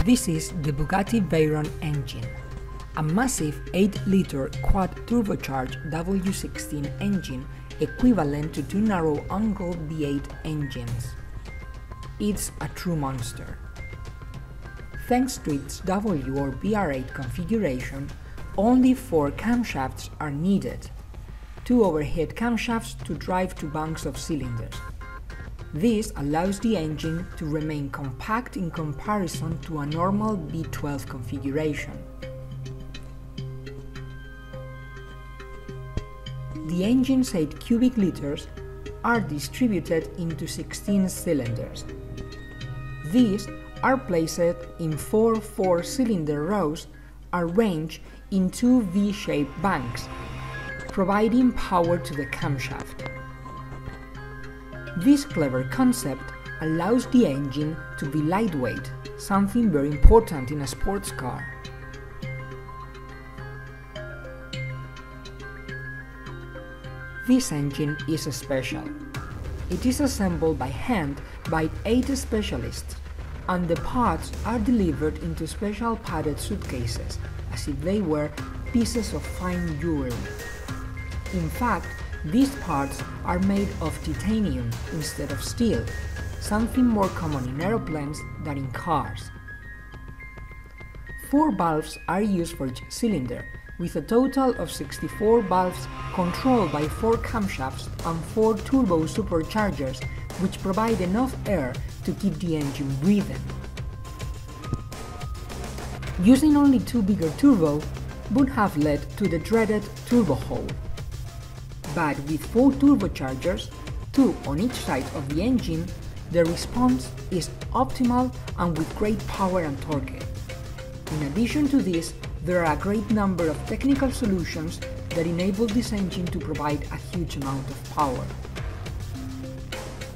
This is the Bugatti Veyron engine, a massive 8-liter quad-turbocharged W16 engine equivalent to two narrow-angle V8 engines. It's a true monster. Thanks to its W or VR8 configuration, only 4 camshafts are needed, 2 overhead camshafts to drive 2 banks of cylinders. This allows the engine to remain compact in comparison to a normal V12 configuration. The engine's 8 cubic liters are distributed into 16 cylinders. These are placed in 4 4-cylinder rows arranged in 2 V-shaped banks, providing power to the camshaft. This clever concept allows the engine to be lightweight, something very important in a sports car. This engine is special. It is assembled by hand by 8 specialists, and the parts are delivered into special padded suitcases, as if they were pieces of fine jewelry. In fact, these parts are made of titanium instead of steel, something more common in aeroplanes than in cars. 4 valves are used for each cylinder, with a total of 64 valves controlled by 4 camshafts and 4 turbo superchargers, which provide enough air to keep the engine breathing. Using only 2 bigger turbo would have led to the dreaded turbo hole. But with 4 turbochargers, 2 on each side of the engine, the response is optimal and with great power and torque. In addition to this, there are a great number of technical solutions that enable this engine to provide a huge amount of power.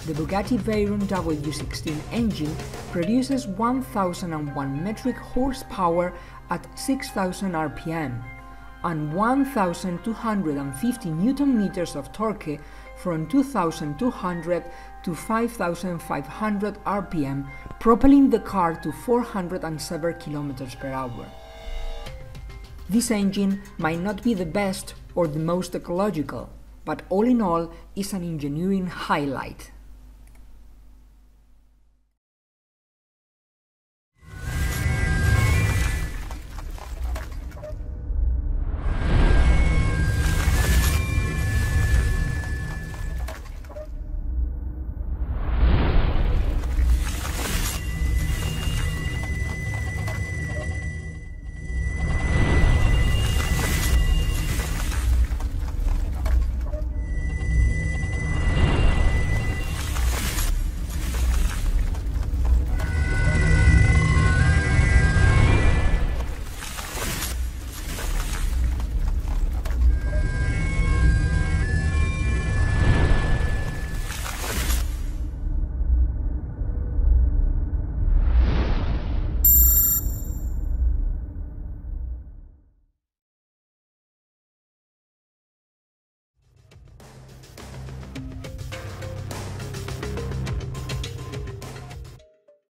The Bugatti Veyron W16 engine produces 1001 metric horsepower at 6000 RPM and 1250 Nm of torque from 2200 to 5500 RPM, propelling the car to 407 km per hour. This engine might not be the best or the most ecological, but all in all is an engineering highlight.